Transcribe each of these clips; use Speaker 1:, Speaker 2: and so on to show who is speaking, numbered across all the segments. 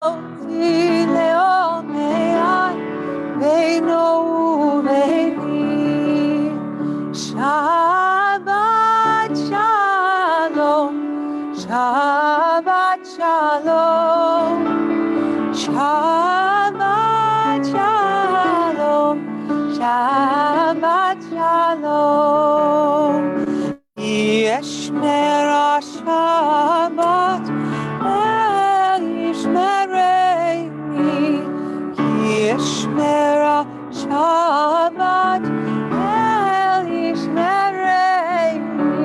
Speaker 1: Oti leomei veinu veni. Shabbat shalom, Shabbat shalom, Shabbat shalom, Shabbat shalom. Yeshmera Shabbat el yishmereini. Yeshmera Shabbat el yishmereini.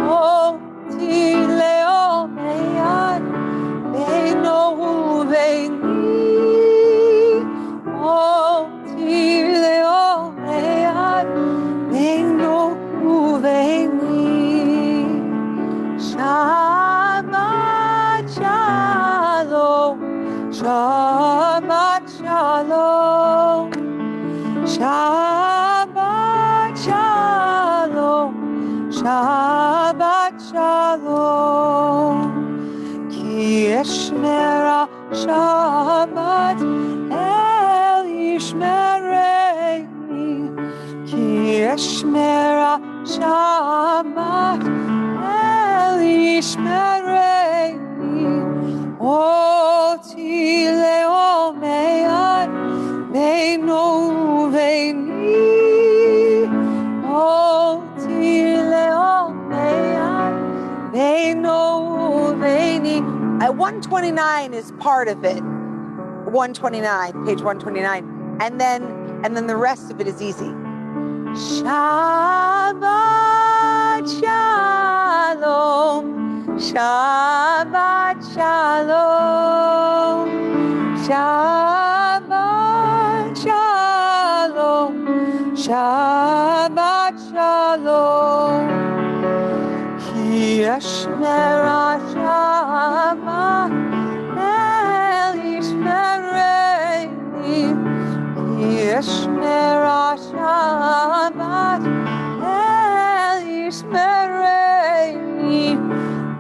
Speaker 1: Oti leomei veinu veni. Oti leomei veinu veni. Shabbat shalom, Shabbat shalom, Shabbat shalom, Shabbat shalom. Ki yeshmera Shabbat el yishmereini. Ki yeshmera Shabbat el yishmereini. Oti leomei veinu veni. Oti leomei veinu veni. 129 is part of it. 129, page 129, and then the rest of it is easy. Shabbat shalom, Shabbat shalom, Shabbat shalom, Shabbat shalom. Ki yeshmera Shabbat el yishmereini. Ki yeshmera Shabbat el yishmereini.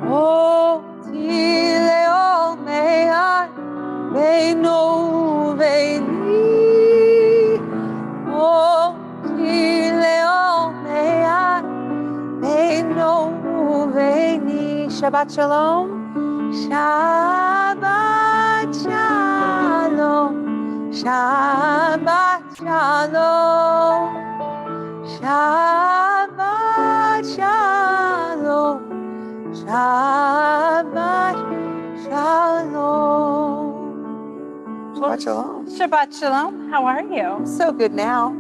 Speaker 1: Oti leomei veinu veni. Oti leomei veinu veni. Shabbat shalom. Shabbat shalom, Shabbat shalom, Shabbat shalom, Shabbat shalom. Shabbat shalom.
Speaker 2: Shabbat shalom. How are you?
Speaker 1: So good now.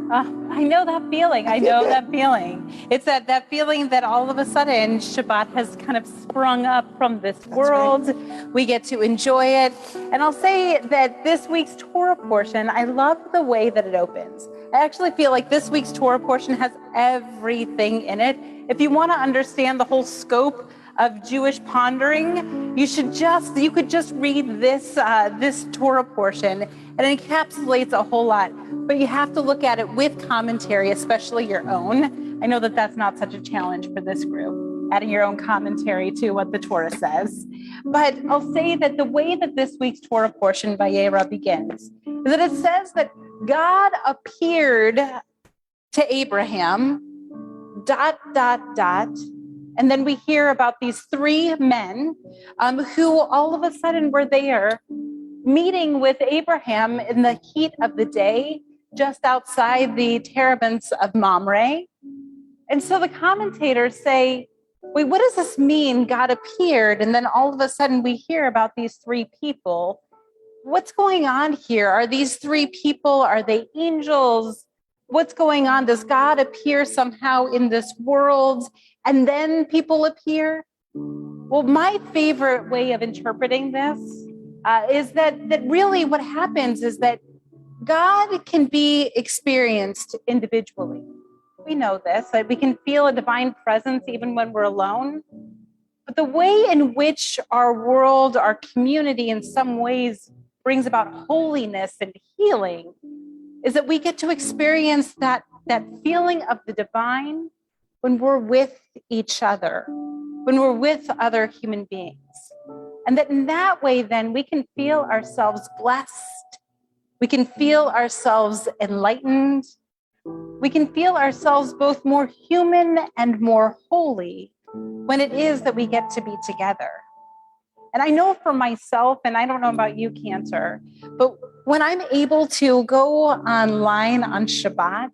Speaker 2: I know that feeling. I know that feeling. It's that feeling that all of a sudden Shabbat has kind of sprung up from this world. Right. We get to enjoy it. And I'll say that this week's Torah portion, I love the way that it opens. I actually feel like this week's Torah portion has everything in it. If you want to understand the whole scope of Jewish pondering, you could just read this Torah portion, and it encapsulates a whole lot. But you have to look at it with commentary, especially your own. I know that that's not such a challenge for this group, adding your own commentary to what the Torah says. But I'll say that the way that this week's Torah portion by Vayera begins is that it says that God appeared to Abraham, ... And then we hear about these three men who all of a sudden were there meeting with Abraham in the heat of the day, just outside the terebinths of Mamre. And so the commentators say, wait, what does this mean? God appeared, and then all of a sudden we hear about these three people. What's going on here? Are these three people, are they angels? What's going on? Does God appear somehow in this world and then people appear? Well, my favorite way of interpreting this is that really what happens is that God can be experienced individually. We know this, that we can feel a divine presence even when we're alone. But the way in which our world, our community in some ways brings about holiness and healing is that we get to experience that feeling of the divine when we're with each other, when we're with other human beings. And that in that way, then we can feel ourselves blessed. We can feel ourselves enlightened. We can feel ourselves both more human and more holy when it is that we get to be together. And I know for myself, and I don't know about you, Cantor, but when I'm able to go online on Shabbat,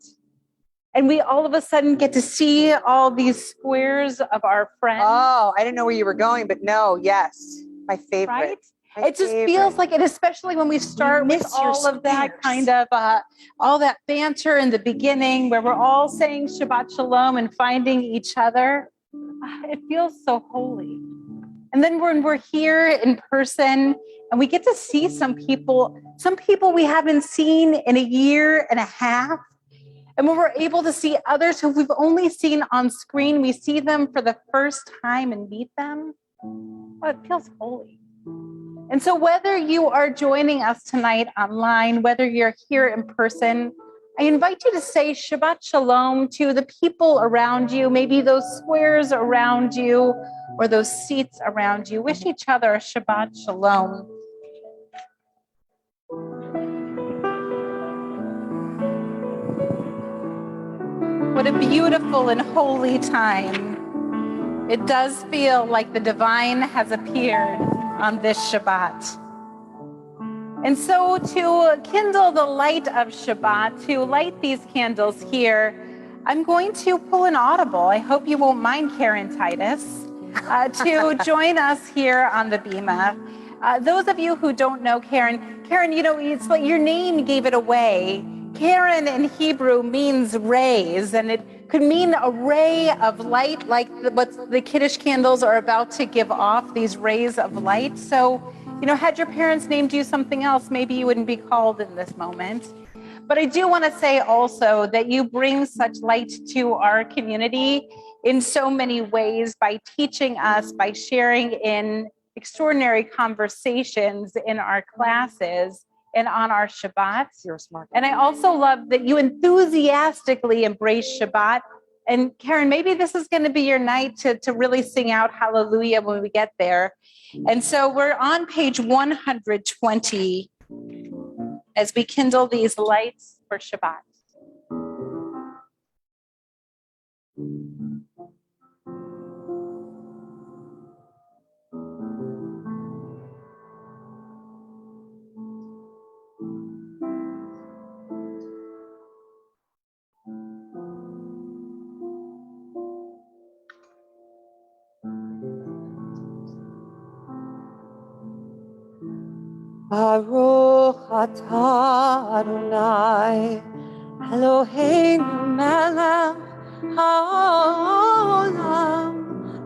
Speaker 2: and we all of a sudden get to see all these squares of our friends.
Speaker 1: Oh, I didn't know where you were going, but no, yes. My favorite.
Speaker 2: Right?
Speaker 1: My
Speaker 2: It just
Speaker 1: favorite.
Speaker 2: feels like it, especially when we start with all of that kind of, all that banter in the beginning where we're all saying Shabbat Shalom and finding each other. It feels so holy. And then when we're here in person and we get to see some people we haven't seen in a year and a half. And when we're able to see others who we've only seen on screen, we see them for the first time and meet them. Well, it feels holy. And so whether you are joining us tonight online, whether you're here in person, I invite you to say Shabbat Shalom to the people around you, maybe those squares around you or those seats around you. Wish each other a Shabbat Shalom. What a beautiful and holy time. It does feel like the divine has appeared on this Shabbat. And so to kindle the light of Shabbat, to light these candles here, I'm going to pull an audible. I hope you won't mind, Karen Titus, to join us here on the Bima. Those of you who don't know Karen, you know, it's like your name gave it away. Karen in Hebrew means rays, and it could mean a ray of light, like what the Kiddush candles are about to give off, these rays of light. So, you know, had your parents named you something else, maybe you wouldn't be called in this moment. But I do want to say also that you bring such light to our community in so many ways by teaching us, by sharing in extraordinary conversations in our classes and on our Shabbat.
Speaker 1: You're smart.
Speaker 2: And I also love that you enthusiastically embrace Shabbat. And Karen, maybe this is going to be your night to really sing out hallelujah when we get there. And so we're on page 120 as we kindle these lights for Shabbat.
Speaker 1: Baruch atah Adonai Eloheinu melech haolam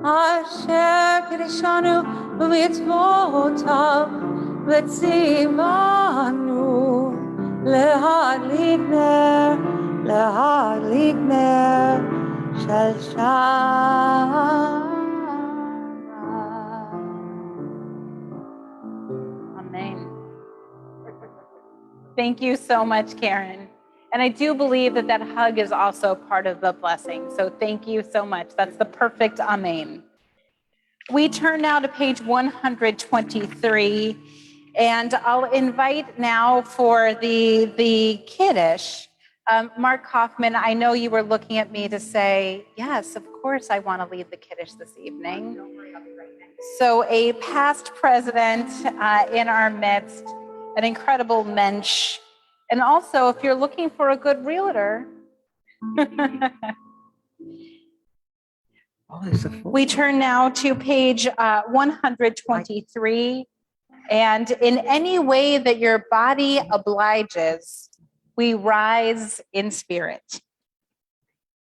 Speaker 1: asher kiddushanu b'mitzvotav v'tzivanu lehadlik ner shel Shabbat.
Speaker 2: Amen. Thank you so much, Karen. And I do believe that that hug is also part of the blessing. So thank you so much. That's the perfect amen. We turn now to page 123, and I'll invite now for the Kiddush. Mark Kaufman, I know you were looking at me to say, yes, of course I want to lead the Kiddush this evening. So a past president in our midst, an incredible mensch. And also, if you're looking for a good realtor, we turn now to page 123. And in any way that your body obliges, we rise in spirit.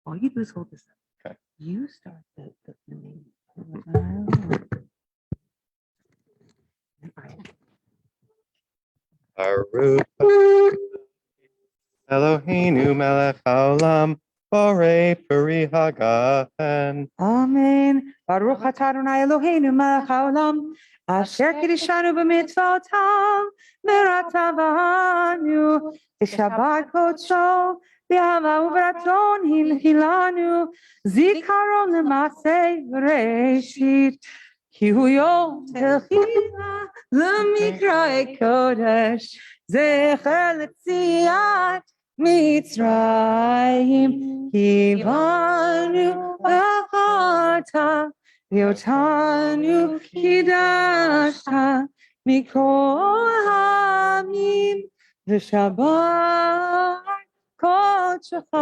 Speaker 1: All you do is hold this up. Okay. You start the name.
Speaker 3: Baruch Eloheinu melech haolam borei peri hagafen.
Speaker 1: Amen. Baruch atah Adonai Eloheinu melech haolam asher kiddushanu b'mitzvotav v'ratavanu b'shabbat kodsho b'ahava u'b'ratzon hilanu zikaron l'masei v'reishit כי הוא יום תחילה למקראי קודש, זכר לציאת מצרים, קיבלנו בחרת, ואותנו קידשת מכל העמים, ושבת קודשך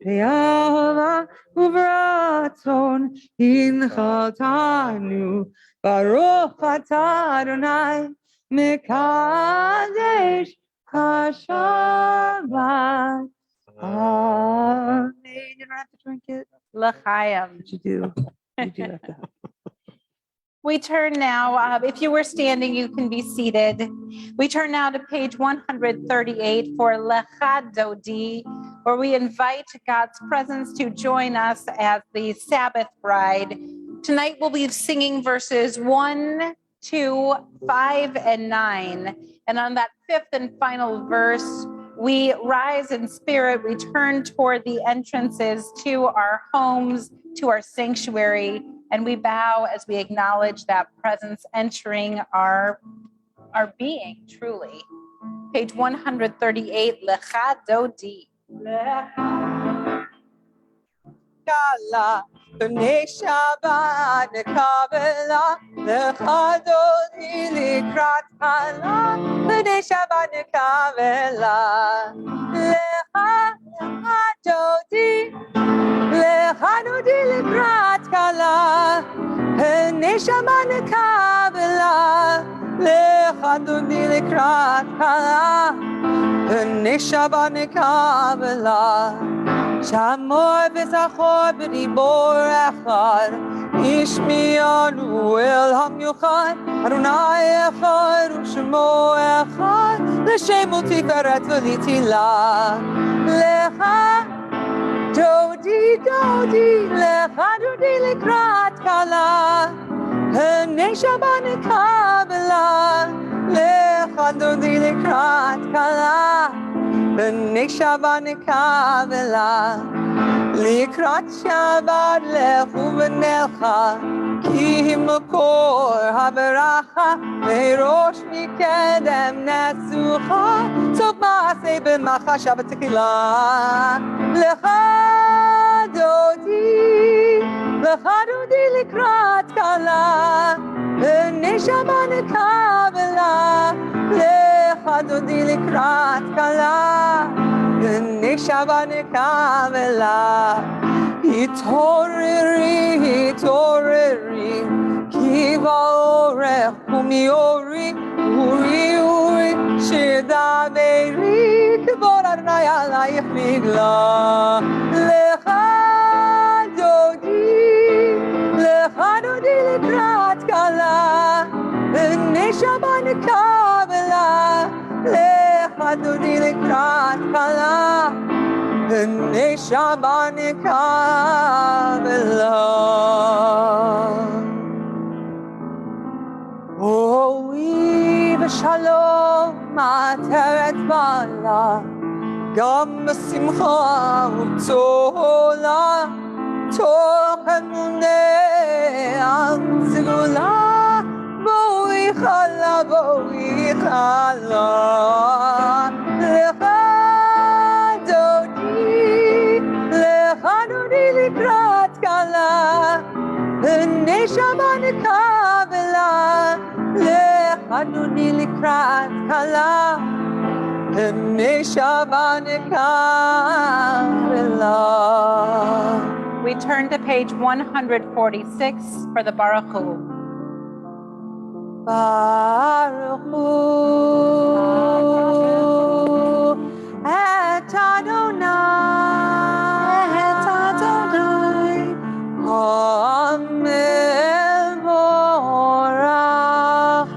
Speaker 1: באהבה וברצון הנחלתנו, ברוך אתה אדוני מקדש השבת. Amen. You don't have to drink it.
Speaker 2: L'chaim.
Speaker 1: But you do. You do have to.
Speaker 2: We turn now, if you were standing, you can be seated. We turn now to page 138 for Lecha Dodi, where we invite God's presence to join us as the Sabbath bride. Tonight we'll be singing verses 1, 2, 5, and 9. And on that fifth and final verse, we rise in spirit, we turn toward the entrances to our homes, to our sanctuary, and we bow as we acknowledge that presence entering our being, truly. Page 138, Lecha Dodi.
Speaker 1: Kala, b'nei Shabbat nekabela, Lecha Dodi likrat kala, b'nei Shabbat nekabela, Lecha Dodi, Lecha Dodi likrat kala, b'nei Shabbat nekabela, Lecha Dodi likrat kala, b'nei Shabbat nekabela. Shamor v'zachor b'dibor echad, Ishmianu el hamyuchad, Adonai echad u'shemo echad, L'shem u'tiferet v'litila. Lecha Dodi Dodi, Lecha Dodi likrat kala, B'nei Shabbat nekabela, Lecha Dodi likrat kala, B'nei Shabbat nekabela, Likrat Shabbat lechu v'nelcha, Ki makor haberacha, Ve'rosh mikedem nesucha, Sof ma'aseh b'macha Shabbat tekila. Lecha Dodi likrat kala, B'nei Shabbat nekabela, Lecha Dodi likrat kala, B'nei Shabbat nekabela. Hitoreri, Ki va'orech u'miori, Uri, shedaveri, K'vod Adonai alayich nigla. Lecha Dodi likrat kala, B'nei Shabbat nekabela, Lecha Dodi likrat kala, B'nei Shabbat nekabela. O'i v'shalom ma'ateret ba'ala, Gam b'simcha u'tola, Toch emunei al segula, Bo'i chala, Lecha Dodi likrat kala, B'nei Shabbat nekabela, Lecha Dodi likrat kala, B'nei Shabbat nekabela.
Speaker 2: We turn to page 146 for the Baruch Hu.
Speaker 1: Baruch Hu et Adonai,
Speaker 2: HaMevorach,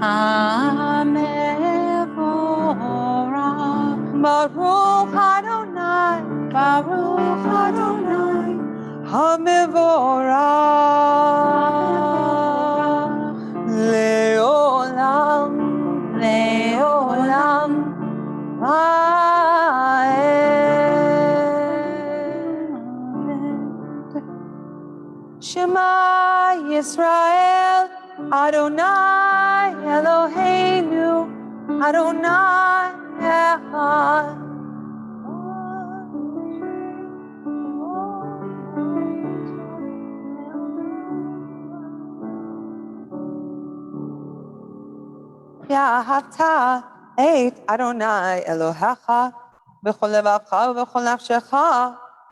Speaker 1: Baruch Adonai,
Speaker 2: Baruch Adonai,
Speaker 1: HaMevorach, Leolam, Amen. Shema Yisrael, Adonai Eloheinu, Adonai Echad. Yahavta et Adonai Elohecha b'chol levacha u'b'chol nafshecha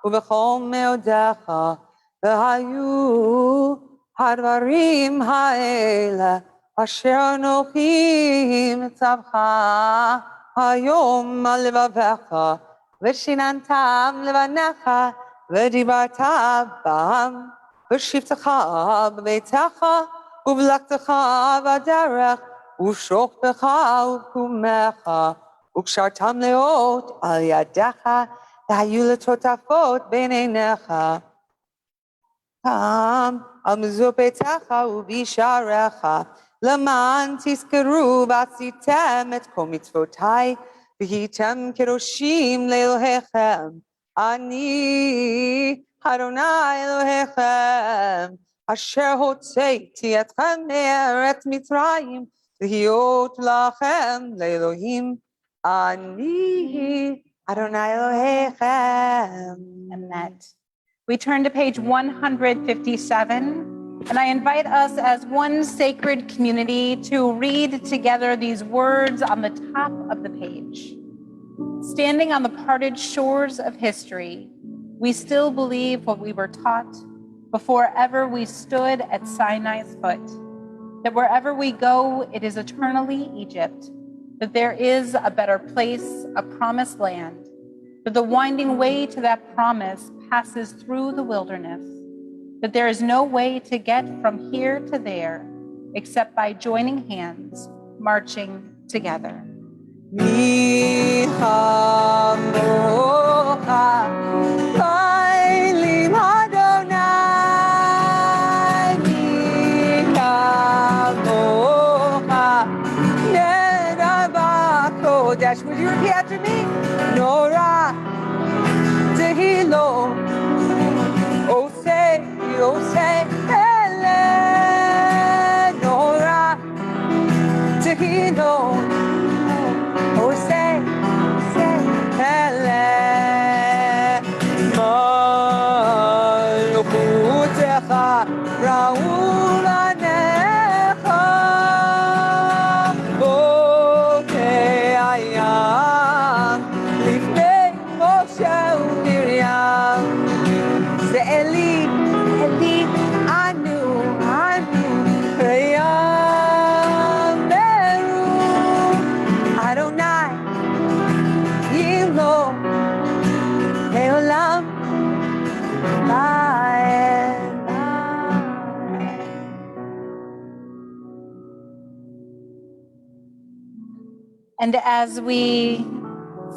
Speaker 1: u'b'chol meodecha v'hayu hadvarim ha'ele asher anochi mitzavcha hayom al levavecha v'shinantam levanecha v'dibarta bam v'shivtecha b'beitecha u'v'laktecha b'derech Ushoktecha ukumecha, ukshartam leot al yadecha, v'hayu letotafot b'neinecha. Tam al mizupetecha ubisharecha, leman tizkeru v'atzitem et kol mitzvotai, v'hitem kedoshim le'Elohechem. Ani Adonai Elohechem, asher hotzeiti etchem me'eret Mitzrayim, V'hiyot lachem le'Elohim, ani Adonai Elohechem.
Speaker 2: And that we turn to page 157, and I invite us as one sacred community to read together these words on the top of the page. Standing on the parted shores of history, we still believe what we were taught before ever we stood at Sinai's foot, that wherever we go, it is eternally Egypt, that there is a better place, a promised land, that the winding way to that promise passes through the wilderness, that there is no way to get from here to there except by joining hands, marching together.
Speaker 1: Mi hamocha, Bailim Adonai, mi hamocha, Nedava Kodesh. Would you repeat after me? Nora, Tehilo, Osei, Ele, Nora, Tehilo. Oh, say, hele, malchutecha, Raul anecha, bokeh hayam, lifnei Moshe uMiriam. Say, Eli, anu, Yameru, Adonai, Yimlo, Leolam, Ba'ed.
Speaker 2: And as we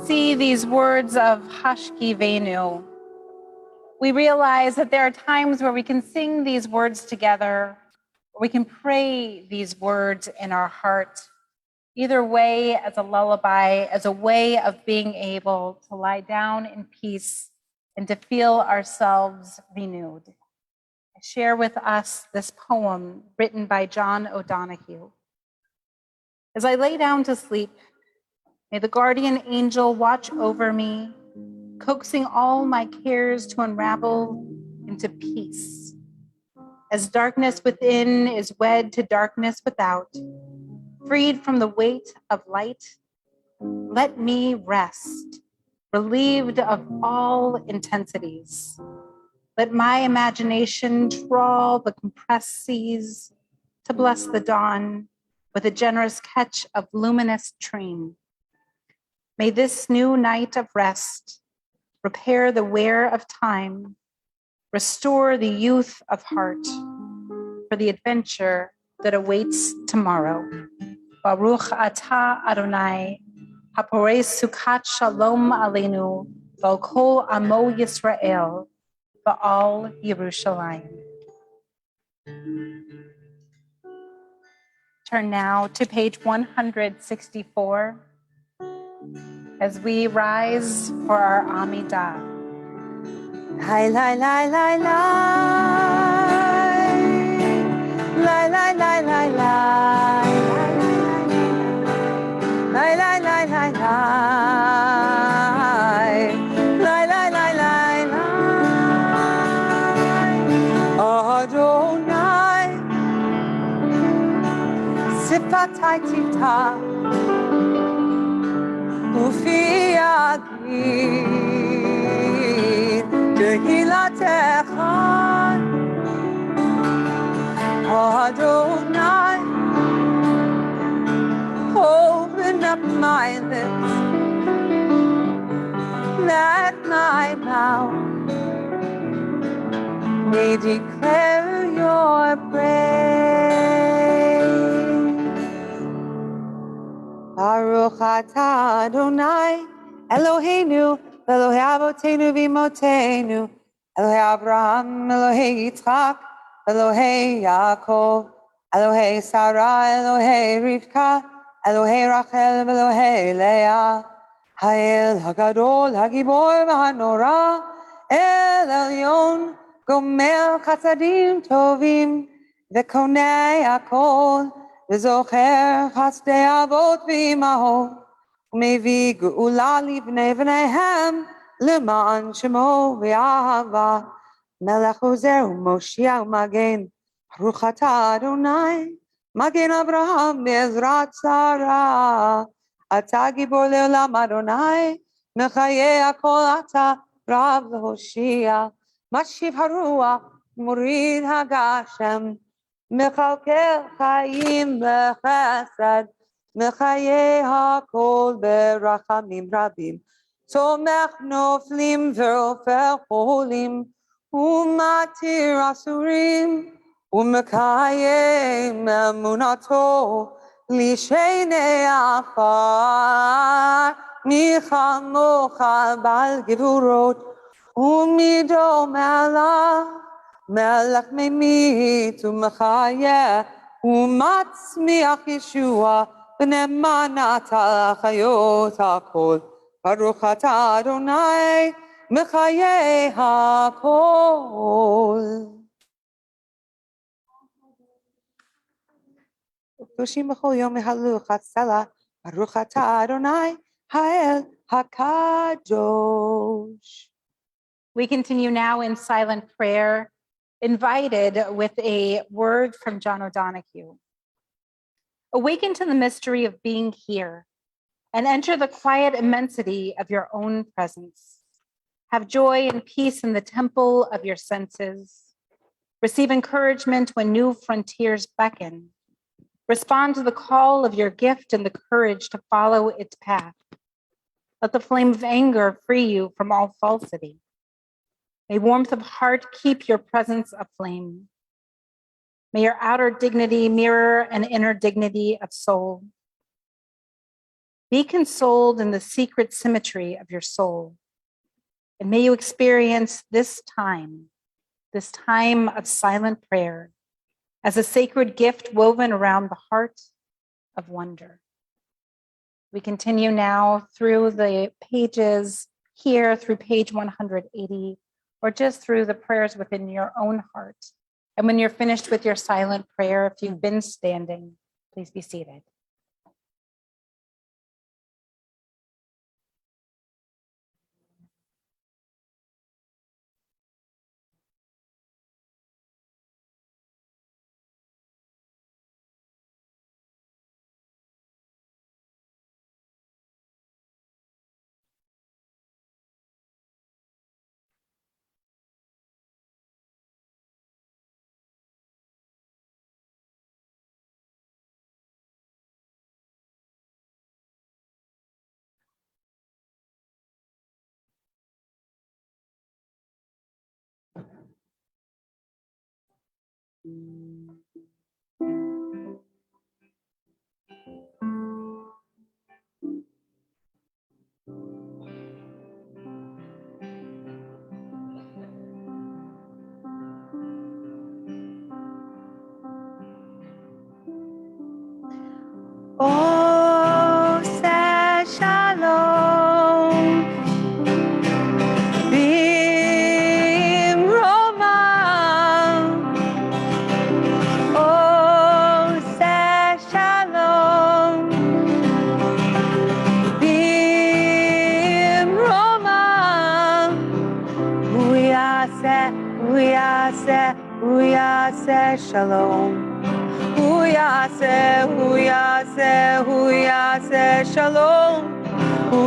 Speaker 2: see these words of Hashkivenu, we realize that there are times where we can sing these words together, or we can pray these words in our heart. Either way, as a lullaby, as a way of being able to lie down in peace and to feel ourselves renewed. I share with us this poem written by John O'Donohue. As I lay down to sleep, may the guardian angel watch over me, coaxing all my cares to unravel into peace. As darkness within is wed to darkness without, freed from the weight of light, let me rest, relieved of all intensities. Let my imagination trawl the compressed seas to bless the dawn with a generous catch of luminous dream. May this new night of rest repair the wear of time, restore the youth of heart for the adventure that awaits tomorrow. Baruch atah Adonai, haporei sukat shalom aleinu, v'al kol amo Yisrael, v'al Yerushalayim. Turn now to page 164 as we rise for our Amidah.
Speaker 1: Lai, lai, lai, lai, lai. Lai, lai, lai, lai, lai lai lai lai lai lai lai Adonai Sifatai Tifta Ufi Agid Tehilatecha Adonai, open up my lips, that my mouth may declare your praise. Baruch atah Adonai, Eloheinu, Elohei Avotenu v'Imotenu, Elohei Abraham, Elohei Yitzchak, Elohei Yaakov, Elohei Sarah, Elohei Rivka, Elohei Rachel, Elohei Leah, Ha'el Hagadol, Hagibor v'Hanora, El Elyon, Gomel Chassadim Tovim, V'Konei Hakol, V'Zocher Chasdei Avot v'Imahot, U'Mevi Geula Livnei V'neihem, L'ma'an Shemo v'Ahava, Melech Ozer u'Moshia u'Magen, Baruch atah Adonai, Magen Abraham Be'ezrat Sarah, Atah Gibor Le'olam Adonai, Mechayeh Hakol atah Rav L'Hoshia, Mashiv Haruach, Murid Hagashem, Mechalkel Chaim B'Chesed, Mechayeh Hakol B'Rachamim Rabim, Tomech Noflim V'Ofer Cholim, Umatir Asurim, Umekayem Emunato, Lishenei Afar, Michamocha Bal Gevurot, Umido Melach, Melech Memit Umechayeh, Umatzmiach Yeshua, B'nemanat Al-Chayot HaKol, Baruch atah Adonai, Mechayeh HaKol. U'Toshim b'chol yom mehalu chatzela, Baruch atah Adonai, Ha'el HaKadosh.
Speaker 2: We continue now in silent prayer, invited with a word from John O'Donohue. Awaken to the mystery of being here and enter the quiet immensity of your own presence. Have joy and peace in the temple of your senses. Receive encouragement when new frontiers beckon. Respond to the call of your gift and the courage to follow its path. Let the flame of anger free you from all falsity. May warmth of heart keep your presence aflame. May your outer dignity mirror an inner dignity of soul. Be consoled in the secret symmetry of your soul. And may you experience this time of silent prayer, as a sacred gift woven around the heart of wonder. We continue now through the pages here through page 180, or just through the prayers within your own heart. And when you're finished with your silent prayer, if you've been standing, please be seated.
Speaker 1: Oh, say shalom, bimroma. Oh, yaseh shalom. Hu yaseh shalom. Hu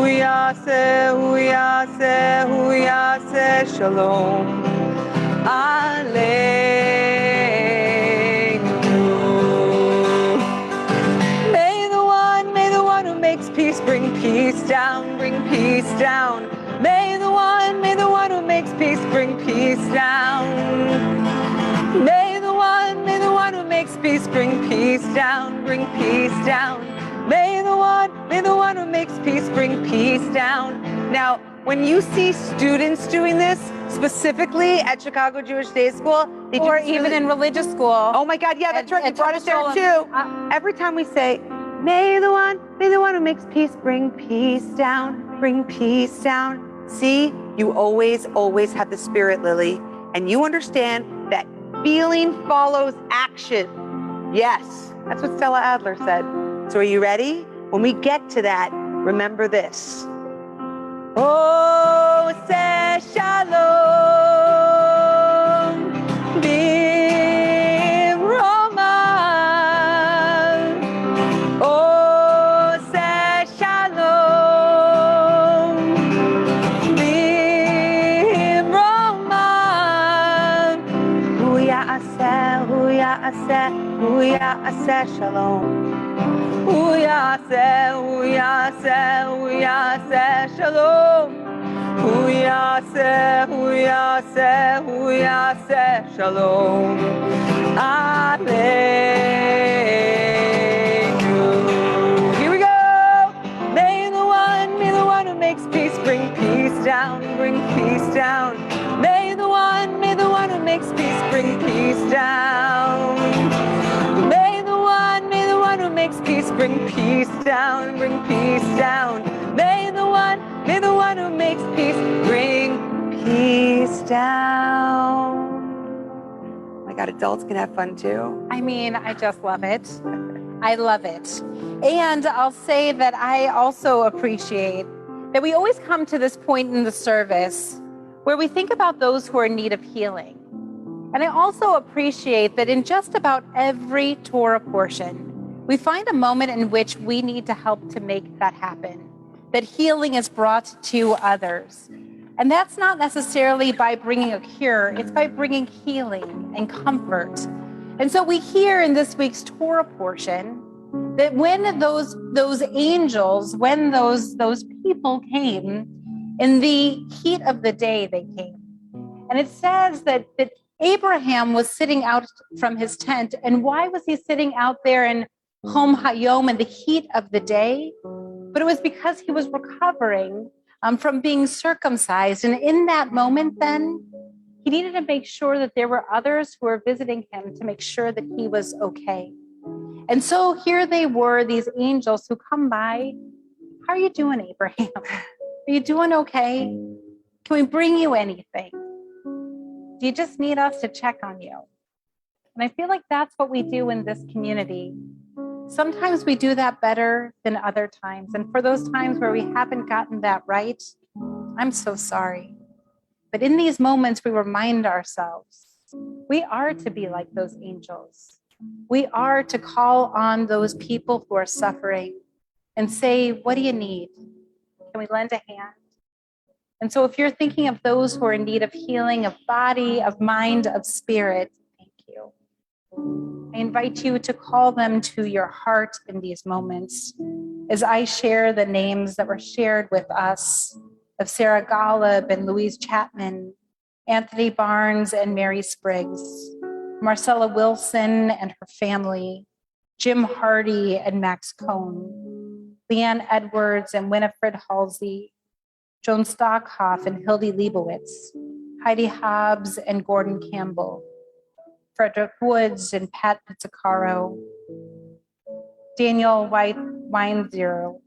Speaker 1: yaseh shalom. Aleinu. May the one who makes peace bring peace down, bring peace down. May the one who makes peace bring peace down. May the one who makes peace bring peace down, bring peace down. May the one who makes peace bring peace down. Now, when you see students doing this, specifically at Chicago Jewish Day School, they do
Speaker 2: Or
Speaker 1: this
Speaker 2: even
Speaker 1: really-
Speaker 2: in religious school.
Speaker 1: Oh my God, yeah, that's right. You brought us there
Speaker 2: Sholom.
Speaker 1: too. Every time we say, may the one who makes peace bring peace down, bring peace down. See, you always have the Spirit, Lily, and you understand that feeling follows action. Yes, that's what Stella Adler said. So are you ready? When we get to that, remember this. Oh, say shalom, bimroman. Oh, say shalom, bimroman. Hu yaseh shalom. Hu yaseh shalom. Hu yaseh shalom. Aleinu. Here we go. May the one who makes peace bring peace down, bring peace down. May the one who makes peace bring peace down. May the one who makes peace bring peace down, bring peace down. May the one who makes peace bring peace down. Oh my God, adults can have fun too.
Speaker 2: I mean, I just love it. I love it. And I'll say that I also appreciate that we always come to this point in the service where we think about those who are in need of healing. And I also appreciate that in just about every Torah portion, we find a moment in which we need to help to make that happen, that healing is brought to others. And that's not necessarily by bringing a cure, it's by bringing healing and comfort. And so we hear in this week's Torah portion that when those angels, when those people came, in the heat of the day they came. And it says that Abraham was sitting out from his tent. And why was he sitting out there in Hom Hayom in the heat of the day? But it was because he was recovering from being circumcised. And in that moment then, he needed to make sure that there were others who were visiting him to make sure that he was okay. And so here they were, these angels who come by. How are you doing, Abraham? Are you doing okay? Can we bring you anything? Do you just need us to check on you? And I feel like that's what we do in this community. Sometimes we do that better than other times. And for those times where we haven't gotten that right, I'm so sorry. But in these moments, we remind ourselves, we are to be like those angels. We are to call on those people who are suffering and say, what do you need? Can we lend a hand? And so if you're thinking of those who are in need of healing, of body, of mind, of spirit, thank you. I invite you to call them to your heart in these moments as I share the names that were shared with us of Sarah Golub and Louise Chapman, Anthony Barnes and Mary Spriggs, Marcella Wilson and her family, Jim Hardy and Max Cohn, Leanne Edwards and Winifred Halsey, Joan Stockhoff and Hildy Leibowitz, Heidi Hobbs and Gordon Campbell, Frederick Woods and Pat Pizzacaro, Daniel Weinzero,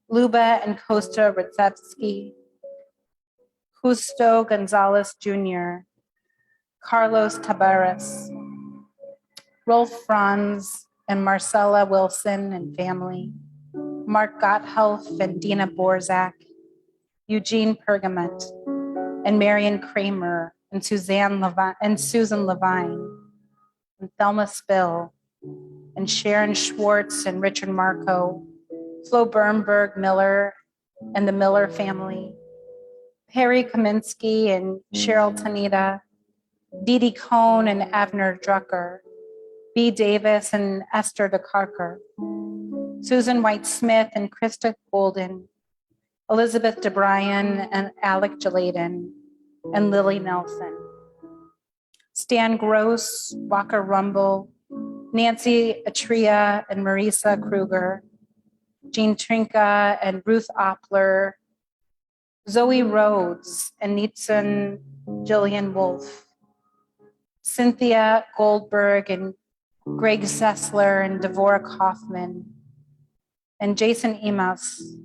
Speaker 2: Luba and Costa Ritsevsky, Justo Gonzalez Jr., Carlos Tabares, Rolf Franz and Marcella Wilson and family, Mark Gotthelf and Dina Borzak, Eugene Pergament, and Marion Kramer and Susan Levine, and Thelma Spill, and Sharon Schwartz and Richard Marco, Flo Bernberg Miller and the Miller family, Perry Kaminsky and Cheryl Tanita, Dee Dee Cohn and Avner Drucker, B. Davis and Esther DeCarker, Susan White Smith and Krista Golden, Elizabeth DeBryan and Alec Jaladen, and Lily Nelson, Stan Gross, Walker Rumble, Nancy Atria and Marisa Kruger, Jean Trinka and Ruth Oppler, Zoe Rhodes and Nitzan Jillian Wolfe, Cynthia Goldberg and Greg Sessler and Devorah Kaufman, and Jason Emas,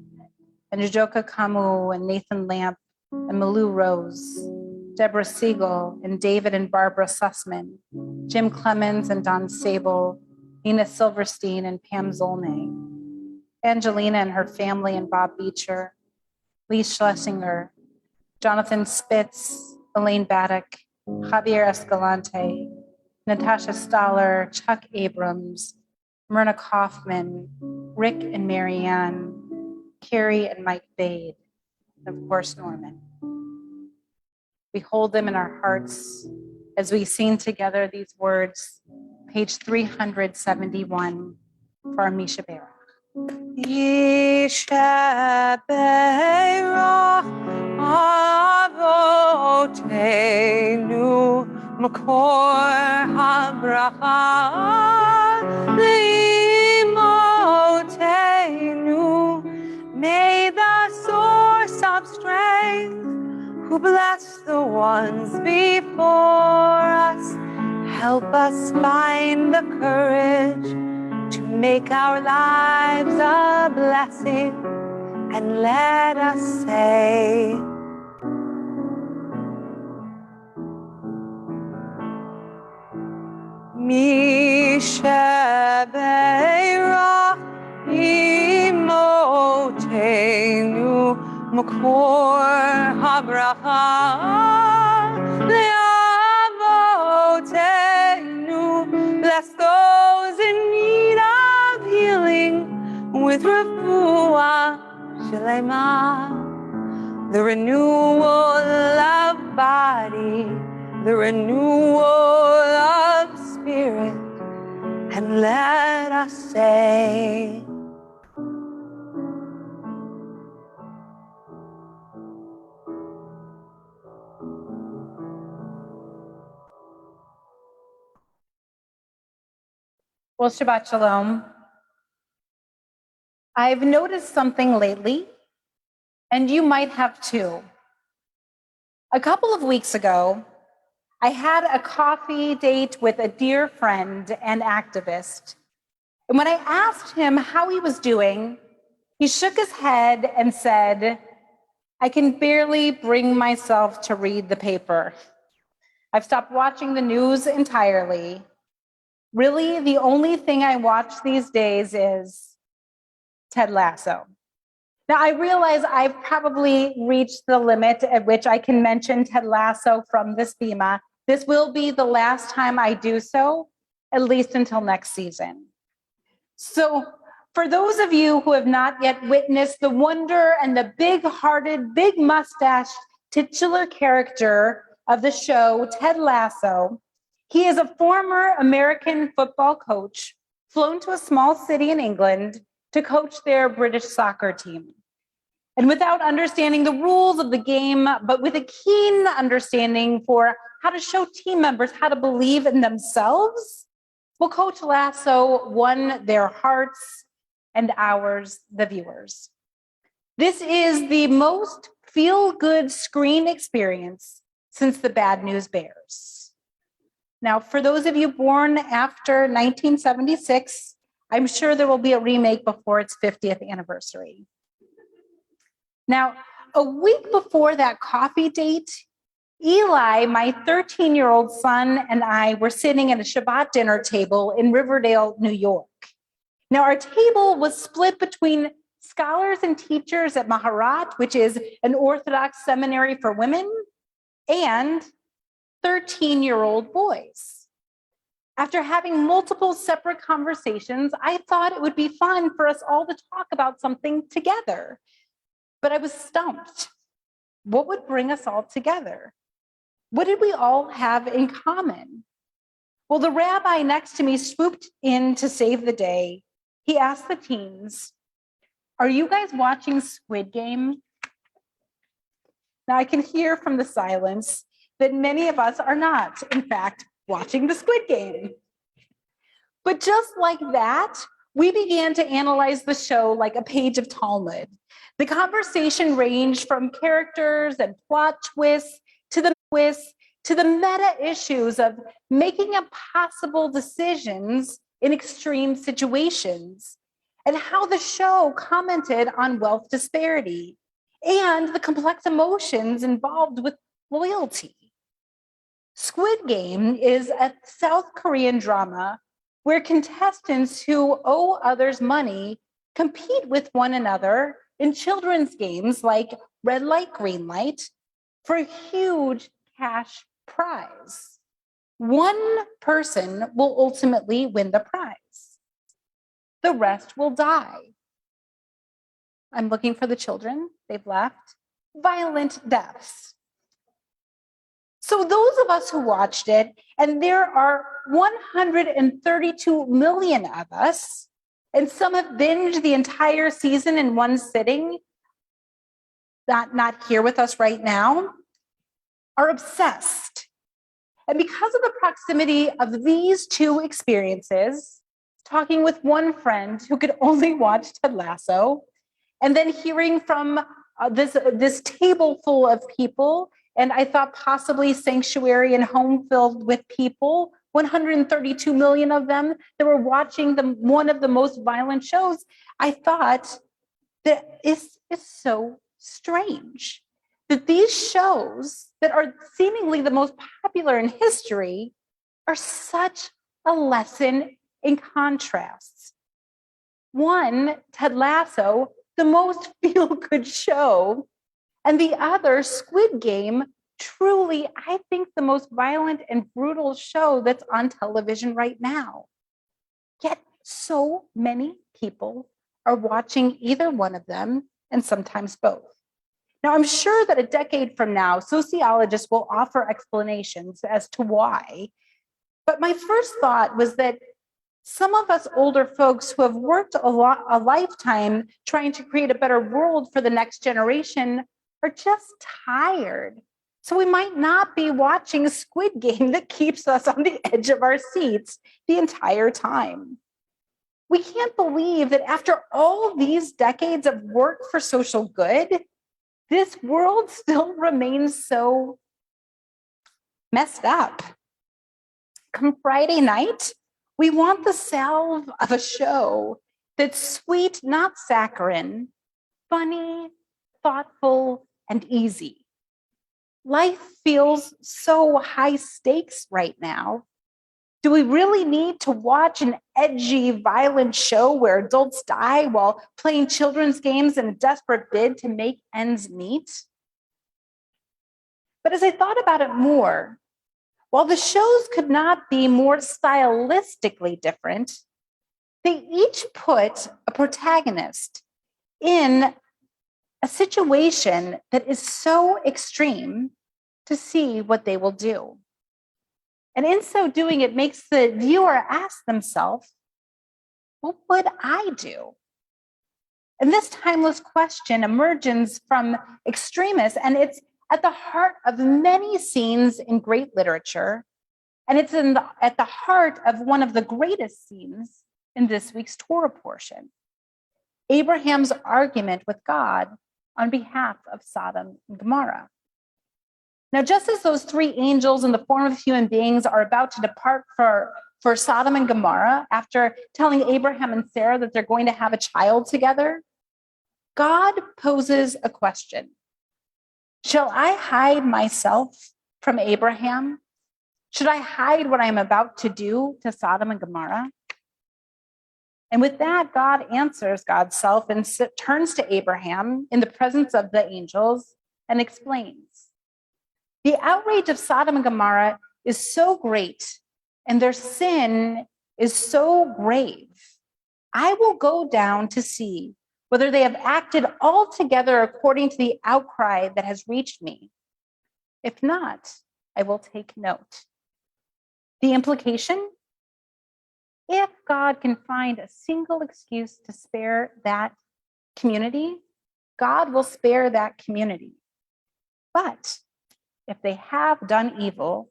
Speaker 2: and Jojoka Kamu and Nathan Lamp and Malou Rose, Deborah Siegel and David and Barbara Sussman, Jim Clemens and Don Sable, Nina Silverstein and Pam Zolnay, Angelina and her family and Bob Beecher, Lee Schlesinger, Jonathan Spitz, Elaine Baddock, Javier Escalante, Natasha Stoller, Chuck Abrams, Myrna Kaufman, Rick and Marianne, Carrie and Mike Bade, and of course, Norman. We hold them in our hearts as we sing together these words, page 371 for our Misha Berach.
Speaker 1: Yisha Berach Avotenu Makor HaBracha Leimotenu. May the source of strength who bless the ones before us help us find the courage to make our lives a blessing, and let us say, Misha Beirach Imotenu Makor HaBracha Le'avotenu. Bless those in need of healing with refuah shlema, the renewal of body, the renewal of spirit, and let us say,
Speaker 2: Well, Shabbat Shalom. I've noticed something lately, and you might have too. A couple of weeks ago, I had a coffee date with a dear friend and activist. And when I asked him how he was doing, he shook his head and said, I can barely bring myself to read the paper. I've stopped watching the news entirely. Really, the only thing I watch these days is Ted Lasso. Now, I realize I've probably reached the limit at which I can mention Ted Lasso from this bima. This will be the last time I do so, at least until next season. So for those of you who have not yet witnessed the wonder and the big-hearted, big-mustached titular character of the show, Ted Lasso, he is a former American football coach flown to a small city in England to coach their British soccer team. And without understanding the rules of the game, but with a keen understanding for how to show team members how to believe in themselves, well, Coach Lasso won their hearts and ours, the viewers. This is the most feel-good screen experience since the Bad News Bears. Now, for those of you born after 1976, I'm sure there will be a remake before its 50th anniversary. Now, a week before that coffee date, Eli, my 13-year-old son, and I were sitting at a Shabbat dinner table in Riverdale, New York. Now, our table was split between scholars and teachers at Maharat, which is an Orthodox seminary for women, and 13-year-old boys. After having multiple separate conversations, I thought it would be fun for us all to talk about something together. But I was stumped. What would bring us all together? What did we all have in common? Well, the rabbi next to me swooped in to save the day. He asked the teens, "Are you guys watching Squid Game?" Now I can hear from the silence that many of us are not, in fact, watching the Squid Game. But just like that, we began to analyze the show like a page of Talmud. The conversation ranged from characters and plot twists to the meta issues of making impossible decisions in extreme situations, and how the show commented on wealth disparity and the complex emotions involved with loyalty. Squid Game is a South Korean drama where contestants who owe others money compete with one another in children's games like red light, green light for a huge cash prize. One person will ultimately win the prize. The rest will die. I'm looking for the children. They've left. Violent deaths. So those of us who watched it, and there are 132 million of us, and some have binged the entire season in one sitting, not here with us right now, are obsessed. And because of the proximity of these two experiences, talking with one friend who could only watch Ted Lasso, and then hearing from this table full of people, and I thought possibly sanctuary and home filled with people, 132 million of them that were watching one of the most violent shows, I thought that is so strange that these shows that are seemingly the most popular in history are such a lesson in contrasts. One, Ted Lasso, the most feel-good show, and the other, Squid Game, truly, I think, the most violent and brutal show that's on television right now. Yet so many people are watching either one of them, and sometimes both. Now, I'm sure that a decade from now, sociologists will offer explanations as to why. But my first thought was that some of us older folks who have worked a lifetime trying to create a better world for the next generation are just tired. So we might not be watching a Squid Game that keeps us on the edge of our seats the entire time. We can't believe that after all these decades of work for social good, this world still remains so messed up. Come Friday night, we want the salve of a show that's sweet, not saccharine, funny, thoughtful, and easy. Life feels so high stakes right now. Do we really need to watch an edgy, violent show where adults die while playing children's games in a desperate bid to make ends meet? But as I thought about it more, while the shows could not be more stylistically different, they each put a protagonist in a situation that is so extreme to see what they will do. And in so doing, it makes the viewer ask themselves, what would I do? And this timeless question emerges from extremists, and it's at the heart of many scenes in great literature, and it's at the heart of one of the greatest scenes in this week's Torah portion, Abraham's argument with God on behalf of Sodom and Gomorrah. Now, just as those three angels in the form of human beings are about to depart for Sodom and Gomorrah after telling Abraham and Sarah that they're going to have a child together, God poses a question. Shall I hide myself from Abraham? Should I hide what I'm about to do to Sodom and Gomorrah? And with that, God answers God's self and turns to Abraham in the presence of the angels and explains. The outrage of Sodom and Gomorrah is so great and their sin is so grave, I will go down to see whether they have acted altogether according to the outcry that has reached me. If not, I will take note. The implication? If God can find a single excuse to spare that community, God will spare that community. But if they have done evil,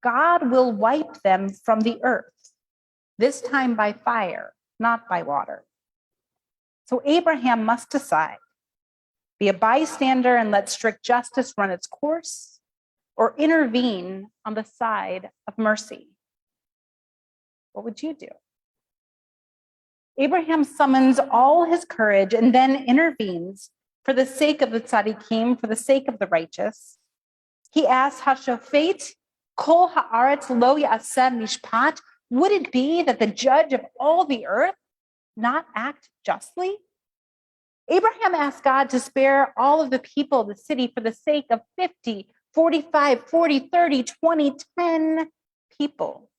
Speaker 2: God will wipe them from the earth, this time by fire, not by water. So Abraham must decide, be a bystander and let strict justice run its course, or intervene on the side of mercy. What would you do? Abraham summons all his courage and then intervenes for the sake of the tzaddikim, for the sake of the righteous. He asks, Hashofet kol haaretz lo ya'aseh mishpat, would it be that the judge of all the earth not act justly? Abraham asked God to spare all of the people of the city for the sake of 50, 45, 40, 30, 20, 10 people.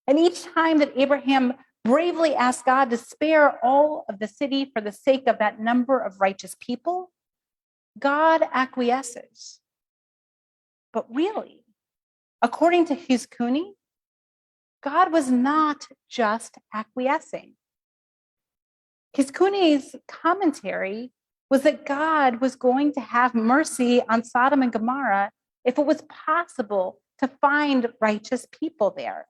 Speaker 2: And each time that Abraham bravely asked God to spare all of the city for the sake of that number of righteous people, God acquiesces. But really, according to Hizkuni, God was not just acquiescing. Hizkuni's commentary was that God was going to have mercy on Sodom and Gomorrah if it was possible to find righteous people there.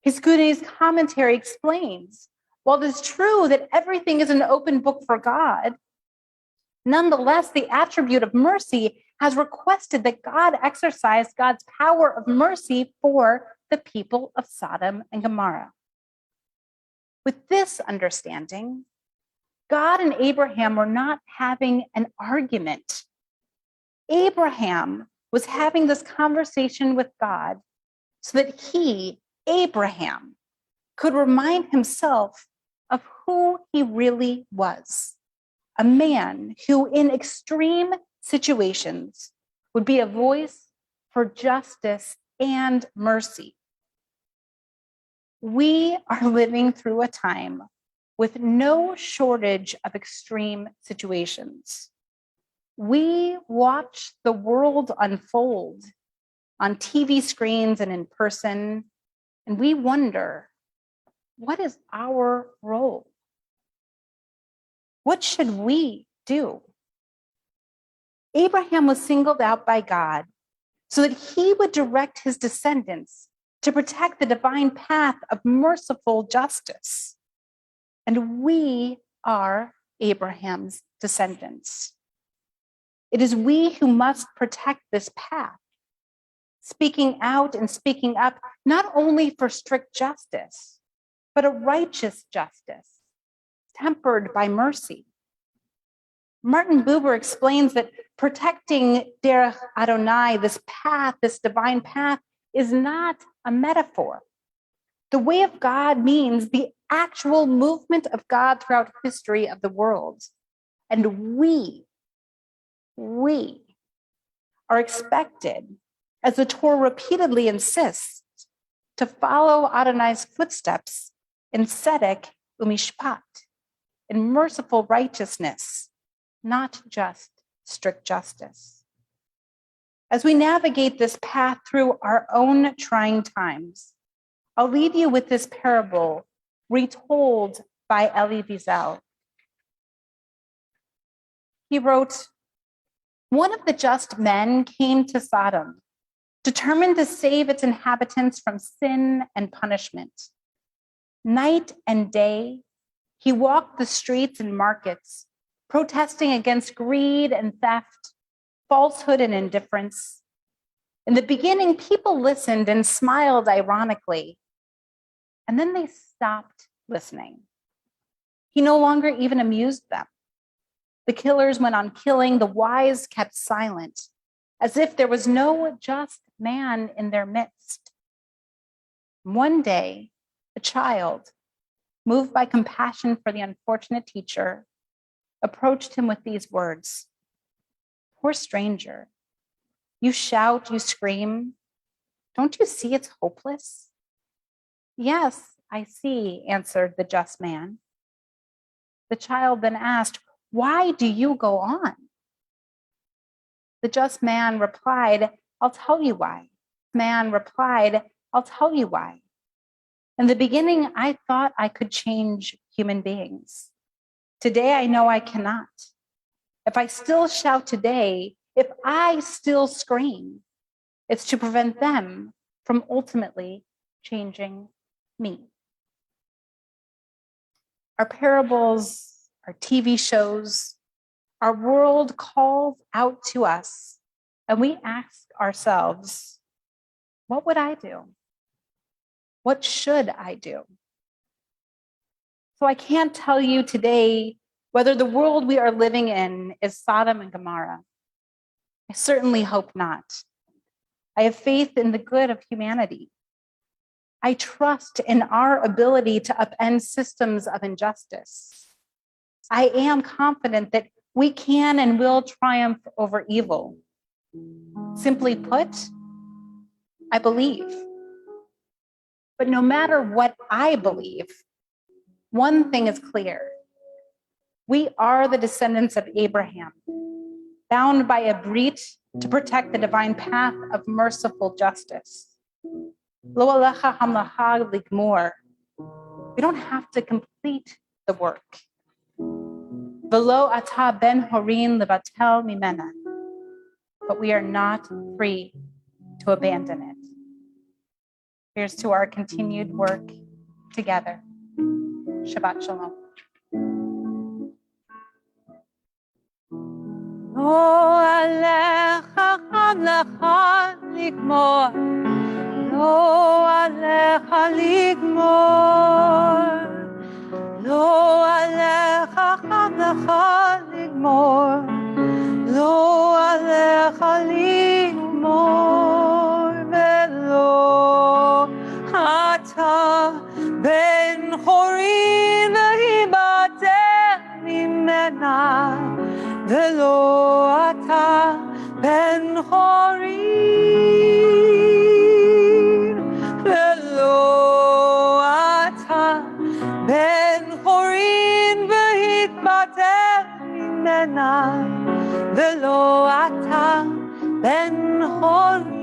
Speaker 2: Hizkuni's commentary explains, while it is true that everything is an open book for God, nonetheless, the attribute of mercy has requested that God exercise God's power of mercy for the people of Sodom and Gomorrah. With this understanding, God and Abraham were not having an argument. Abraham was having this conversation with God so that he, Abraham, could remind himself of who he really was, a man who in extreme situations would be a voice for justice and mercy. We are living through a time with no shortage of extreme situations. We watch the world unfold on TV screens and in person, and we wonder, what is our role? What should we do? Abraham was singled out by God so that he would direct his descendants to protect the divine path of merciful justice. And we are Abraham's descendants. It is we who must protect this path, speaking out and speaking up, not only for strict justice, but a righteous justice, tempered by mercy. Martin Buber explains that protecting Derech Adonai, this path, this divine path, is not a metaphor. The way of God means the actual movement of God throughout history of the world. And we are expected, as the Torah repeatedly insists, to follow Adonai's footsteps in tzedek umishpat, in merciful righteousness, not just strict justice. As we navigate this path through our own trying times, I'll leave you with this parable retold by Elie Wiesel. He wrote, one of the just men came to Sodom, determined to save its inhabitants from sin and punishment. Night and day, he walked the streets and markets, protesting against greed and theft, falsehood and indifference. In the beginning, people listened and smiled ironically, and then they stopped listening. He no longer even amused them. The killers went on killing, the wise kept silent, as if there was no just man in their midst. One day, a child, moved by compassion for the unfortunate teacher, approached him with these words, "Poor stranger, you shout, you scream. Don't you see it's hopeless? Yes, I see, answered the just man. The child then asked, why do you go on? The just man replied, I'll tell you why. Man replied, I'll tell you why. In the beginning, I thought I could change human beings. Today, I know I cannot. If I still shout today, if I still scream, it's to prevent them from ultimately changing me. Our parables, our TV shows, our world calls out to us, and we ask ourselves, what would I do? What should I do? So I can't tell you today whether the world we are living in is Sodom and Gomorrah. I certainly hope not. I have faith in the good of humanity. I trust in our ability to upend systems of injustice. I am confident that we can and will triumph over evil. Simply put, I believe. But no matter what I believe, one thing is clear. We are the descendants of Abraham, bound by a brit to protect the divine path of merciful justice. Lo alecha hamlacha ligmor. We don't have to complete the work. Velo ata ben horin levatel mimena. But we are not free to abandon it. Here's to our continued work together. Shabbat Shalom.
Speaker 1: Lo alecha hamlecha ligmor. Lo alecha ligmor. Lo alecha hamlecha ligmor. Lo alecha ligmor. Velo ata ben chorin vehibater mimena. Velo ata ben chorin. Velo ata ben chorin vehitbater mimena. Velo ata ben chorin.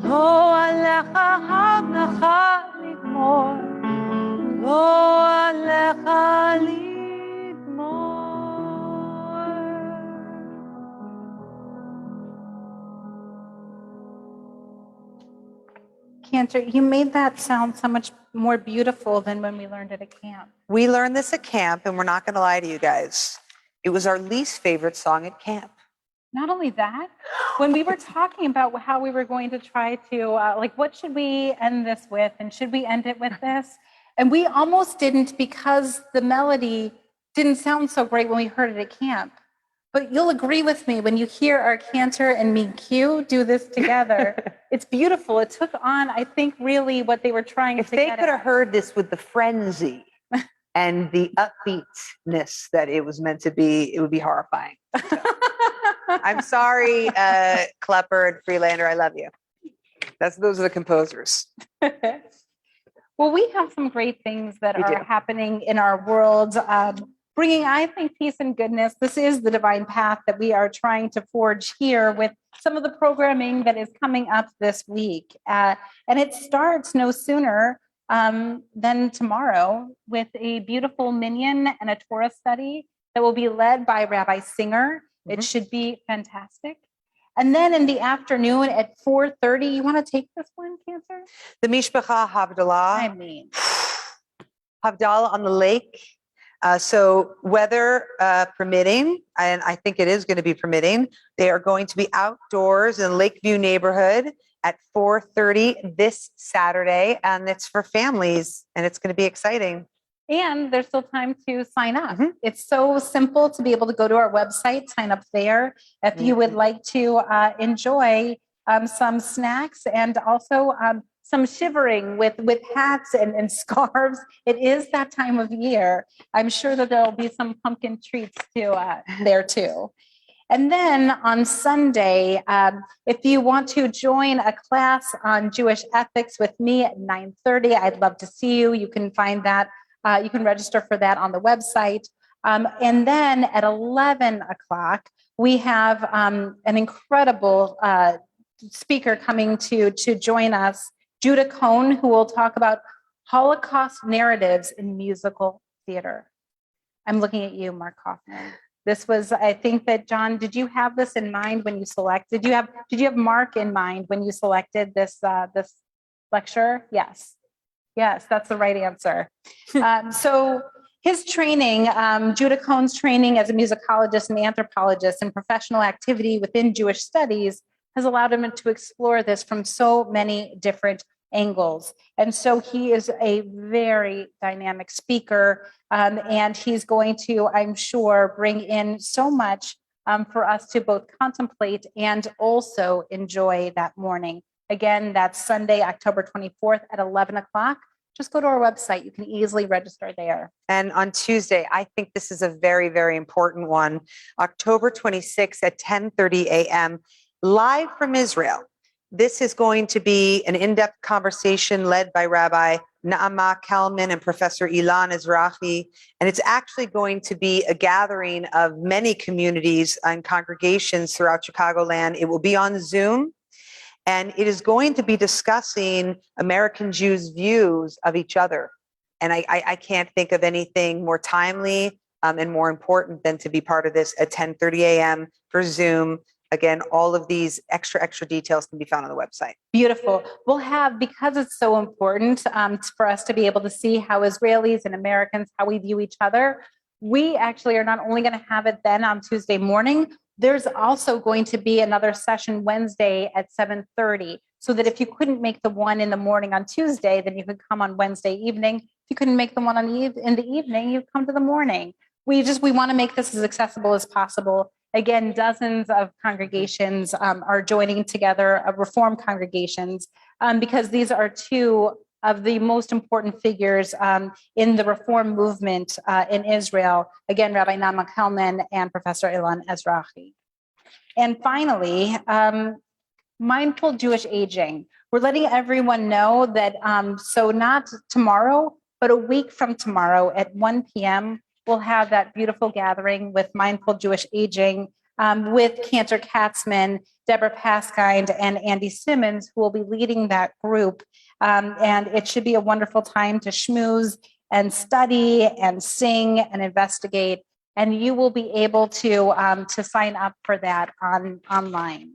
Speaker 1: Lo alecha hamlecha ligmor. Lo alecha ligmor.
Speaker 2: Cantor, you made that sound so much more beautiful than when we learned it at camp.
Speaker 1: We learned this at camp, and we're not going to lie to you guys. It was our least favorite song at camp.
Speaker 2: Not only that, when we were talking about how we were going to try to, like, what should we end this with? And should we end it with this? And we almost didn't because the melody didn't sound so great when we heard it at camp. But you'll agree with me when you hear our Cantor and me Q do this together. It's beautiful. It took on, I think, really what they were trying
Speaker 1: If
Speaker 2: to
Speaker 1: they
Speaker 2: get
Speaker 1: could have
Speaker 2: at.
Speaker 1: heard this with the frenzy and the upbeatness that it was meant to be, it would be horrifying. So, I'm sorry, Klepper and Freelander. I love you. Those are the composers.
Speaker 2: Well, we have some great things that
Speaker 1: We
Speaker 2: are
Speaker 1: do.
Speaker 2: happening in our world, bringing, I think, peace and goodness. This is the divine path that we are trying to forge here with some of the programming that is coming up this week. And it starts no sooner than tomorrow with a beautiful minyan and a Torah study that will be led by Rabbi Singer.
Speaker 1: Mm-hmm.
Speaker 2: It should be fantastic. And then in the afternoon at 4:30, you want to take this one, Cancer?
Speaker 1: The Mishpacha Havdalah.
Speaker 2: I mean,
Speaker 1: Havdalah on the lake. So weather permitting, and I think it is going to be permitting, they are going to be outdoors in Lakeview neighborhood at 4:30 this Saturday, and it's for families, and it's going to be exciting.
Speaker 2: and there's still time to sign up.
Speaker 1: Mhm.
Speaker 2: It's so simple to be able to go to our website, sign up there. If you would like to enjoy some snacks and also some shivering with hats and scarves. It is that time of year. I'm sure that there'll be some pumpkin treats too there too. And then on Sunday, if you want to join a class on Jewish ethics with me at 9:30, I'd love to see you. You can find that. You can register for that on the website. And then at 11 o'clock, we have an incredible speaker coming to join us, Judah Cohn, who will talk about Holocaust narratives in musical theater. I'm looking at you, Mark Kaufman. This was, I think that John, did you have this in mind when you selected? Did you have Mark in mind when you selected this this lecture? Yes, that's the right answer. So his training, Judah Cohn's training as a musicologist and anthropologist and professional activity within Jewish studies has allowed him to explore this from so many different angles. And so he is a very dynamic speaker, and he's going to, I'm sure, bring in so much for us to both contemplate and also enjoy that morning. Again, that's Sunday, October 24th at 11 o'clock. Just go to our website. You can easily register there.
Speaker 1: And on Tuesday, I think this is a very, very important one, October 26th at 10:30 a.m., live from Israel. This is going to be an in-depth conversation led by Rabbi Naama Kalman and Professor Ilan Ezrahi. And it's actually going to be a gathering of many communities and congregations throughout Chicagoland. It will be on Zoom, and it is going to be discussing American Jews' views of each other. And I can't think of anything more timely and more important than to be part of this at 10:30 a.m. for Zoom. Again, all of these extra details can be found on the website.
Speaker 2: Beautiful. We'll have, because it's so important for us to be able to see how Israelis and Americans, how we view each other, we actually are not only going to have it then on Tuesday morning, there's also going to be another session Wednesday at 7:30, so that if you couldn't make the one in the morning on Tuesday, then you could come on Wednesday evening. If you couldn't make the one in the evening, you come to the morning. We want to make this as accessible as possible. Again, dozens of congregations are joining together, Reform congregations, because these are two of the most important figures in the Reform movement in Israel. Again, Rabbi Naama Kalman and Professor Ilan Ezrahi. And finally, mindful Jewish aging. We're letting everyone know that, so not tomorrow, but a week from tomorrow at 1 p.m., we'll have that beautiful gathering with Mindful Jewish Aging with Cantor Katzman, Deborah Paskind, and Andy Simmons, who will be leading that group. And it should be a wonderful time to schmooze and study and sing and investigate. And you will be able to sign up for that online.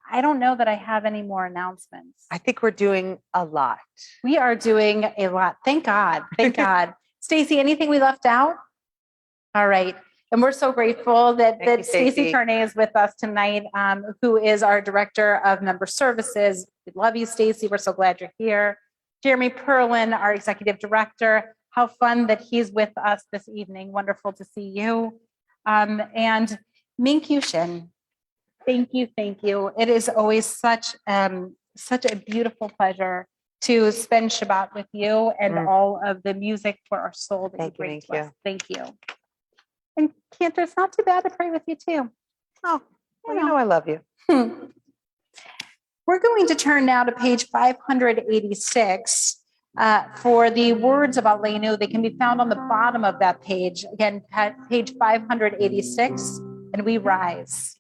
Speaker 2: I don't know that I have any more announcements.
Speaker 1: I think we're doing a lot.
Speaker 2: We are doing a lot. Thank God. Thank God. Stacy, anything we left out? All right. And we're so grateful that Stacy Carney is with us tonight, who is our Director of Member Services. We love you, Stacy. We're so glad you're here. Jeremy Perlin, our Executive Director. How fun that he's with us this evening. Wonderful to see you. And Mink Yushin. Thank you. It is always such a beautiful pleasure to spend Shabbat with you and all of the music for our soul that you bring to us. Thank you. And Cantor, it's not too bad to pray with you too.
Speaker 1: Oh, well, you know I love you.
Speaker 2: We're going to turn now to page 586 for the words of Aleinu. They can be found on the bottom of that page. Again, page 586, and we rise.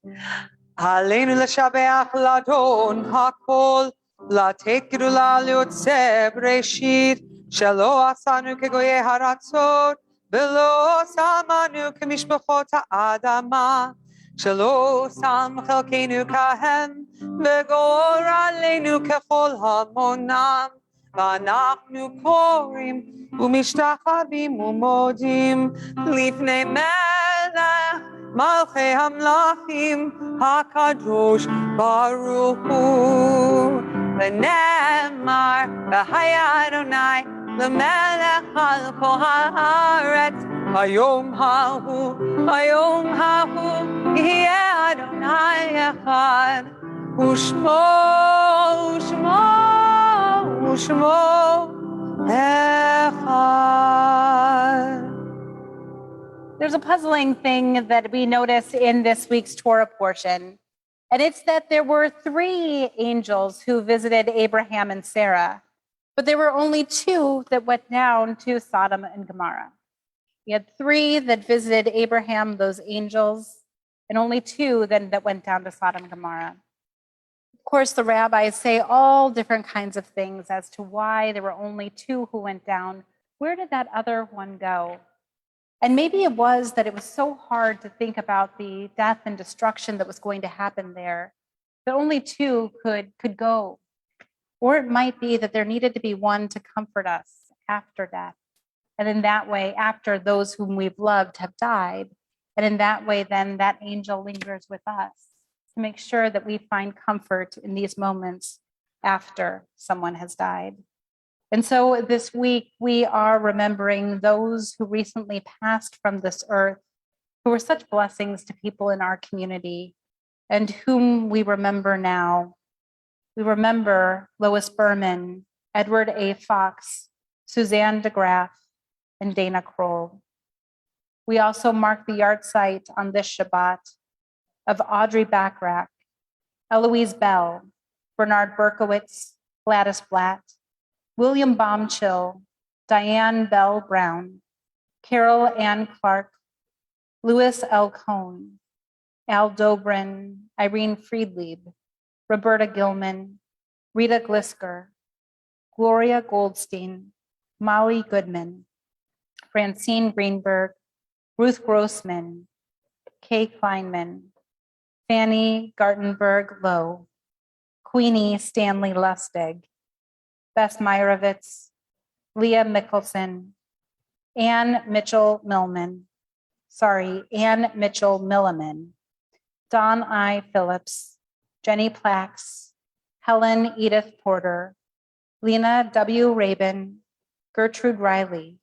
Speaker 1: Aleinu l'shabeach l'adon hakol, l'tet gedula li'otzeh b'reshit, shelo asanu kegoyei haratzot, v'lo samanu kemishpachot ha'adama, shelo sam chelkeinu kahem, v'gor aleinu kechol hamonam, v'anachnu korim u'mishtachavim u'modim lifnei melech Malchei Hamlachim HaKadosh Baruch Hu V'nemar V'haya Adonai L'melech al kol haaretz Hayom hahu Yeh Adonai Echad U'shmo Echad.
Speaker 2: There's a puzzling thing that we notice in this week's Torah portion, and it's that there were 3 angels who visited Abraham and Sarah, but there were only 2 that went down to Sodom and Gomorrah. We had 3 that visited Abraham, those angels, and only 2 then that went down to Sodom and Gomorrah. Of course, the rabbis say all different kinds of things as to why there were only 2 who went down. Where did that other one go? And maybe it was that it was so hard to think about the death and destruction that was going to happen there, that only 2 could go. Or it might be that there needed to be one to comfort us after death. And in that way, after those whom we've loved have died, and in that way, then that angel lingers with us to make sure that we find comfort in these moments after someone has died. And so this week, we are remembering those who recently passed from this earth, who were such blessings to people in our community, and whom we remember now. We remember Lois Berman, Edward A. Fox, Suzanne DeGraff, and Dana Kroll. We also mark the yahrzeit on this Shabbat of Audrey Backrack, Eloise Bell, Bernard Berkowitz, Gladys Blatt, William Baumchill, Diane Bell Brown, Carol Ann Clark, Louis L. Cohn, Al Dobrin, Irene Friedlieb, Roberta Gilman, Rita Glisker, Gloria Goldstein, Molly Goodman, Francine Greenberg, Ruth Grossman, Kay Kleinman, Fanny Gartenberg Lowe, Queenie Stanley Lustig, Bess Meyerowitz, Leah Mickelson, Ann Mitchell Milliman, Don I. Phillips, Jenny Plax, Helen Edith Porter, Lena W. Rabin, Gertrude Riley,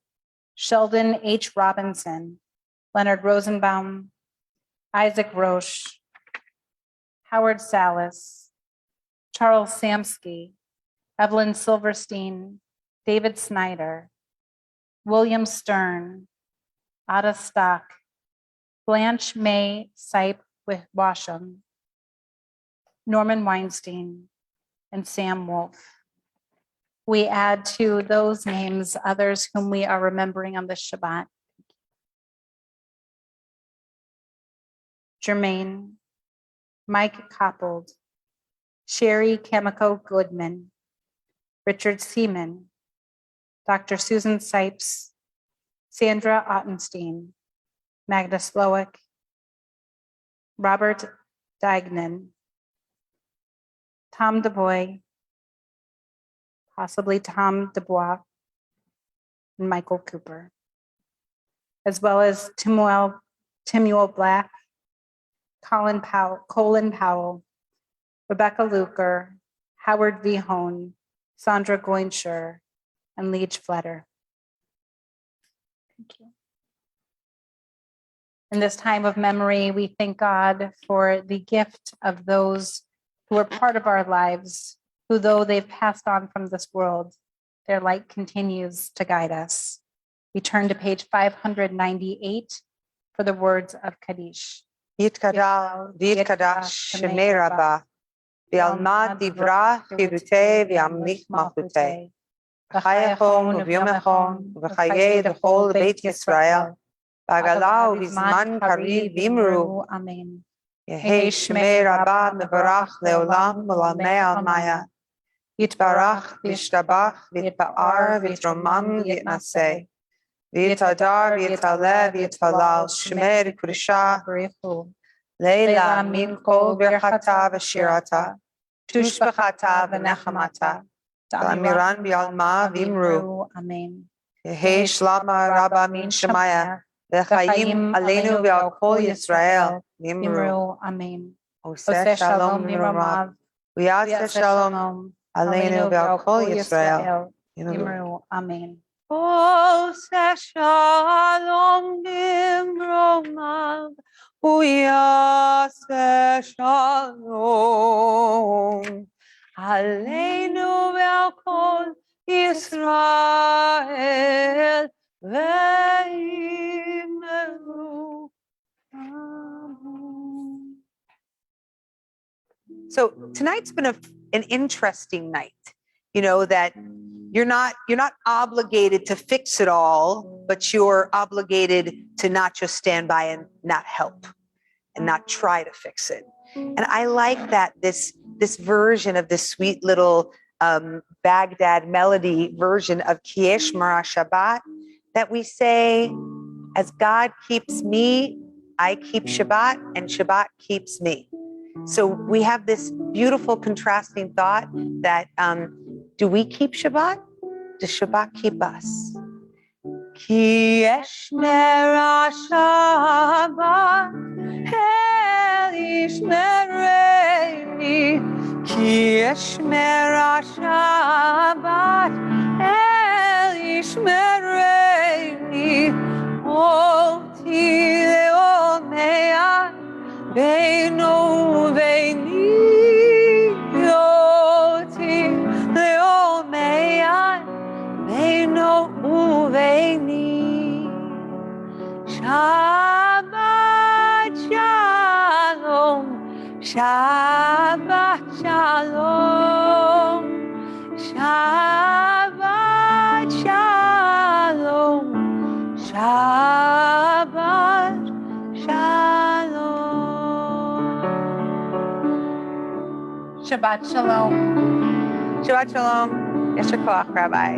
Speaker 2: Sheldon H. Robinson, Leonard Rosenbaum, Isaac Roche, Howard Salas, Charles Samsky, Evelyn Silverstein, David Snyder, William Stern, Ada Stock, Blanche May Sipe with Washam, Norman Weinstein, and Sam Wolf. We add to those names others whom we are remembering on this Shabbat. Jermaine, Mike Coppold, Sherry Chemico Goodman, Richard Seaman, Dr. Susan Sipes, Sandra Ottenstein, Magda Slowick, Robert Dagnan, Tom DuBois, possibly Tom Dubois, and Michael Cooper, as well as Timuel Black, Colin Powell, Rebecca Luker, Howard V. Hone, Sandra Goinshire, and Leach Fletter. Thank you. In this time of memory, we thank God for the gift of those who are part of our lives, who, though they've passed on from this world, their light continues to guide us. We turn to page 598 for the words of Kaddish.
Speaker 1: Yitkadal, Yitkadash, Shemei Rabbah, V'almad Divrah, Chirutei, V'amlich Malchutei, V'chayachon, V'yomechon, V'chayei D'chol Beit Yisrael, V'agala, V'zman Kariv, V'imru,
Speaker 2: Amen.
Speaker 1: Yehei Shemei Rabbah, Mevarach Leolam, Ulamei Almaya, Yitbarach, V'yishtabach, V'yitpa'ar, V'yitromam, V'yitnaseh, V'yitadar, V'yitaleh, V'yitfalal, Shemei Rikudisha, Leila min kol birchata v'shirata, tushbachata v'nechamata, Ta'amiran bi'alma v'imru,
Speaker 2: Amen.
Speaker 1: Yehei shlama rabba min shemaya, V'chaim aleinu v'al kol Yisrael, v'imru,
Speaker 2: Amen.
Speaker 1: Oseh shalom v'ramav, V'yaseh shalom aleinu v'al kol Yisrael, v'imru.
Speaker 2: Amen.
Speaker 1: Oseh shalom v'ramav, V'yaseh shalom aleinu ve'al kol Yisrael ve'imru. So tonight's been an interesting night, that you're not obligated to fix it all, but you're obligated to not just stand by and not help and not try to fix it. And I like that this version of this sweet little Baghdad melody version of Ki Eshmara Shabbat, that we say, as God keeps me, I keep Shabbat, and Shabbat keeps me. So we have this beautiful contrasting thought that do we keep Shabbat? Does Shabbat keep us? Ki eshmera Shabbat, el yishmereni. Ki eshmera Shabbat, el yishmereni. Oti leomea beinu veini. Oti leomea beinu veini. Shabbat shalom, Shabbat shalom, Shabbat shalom, Shabbat shalom.
Speaker 2: Shabbat shalom.
Speaker 1: Shabbat shalom. Yasher koach, Rabbi.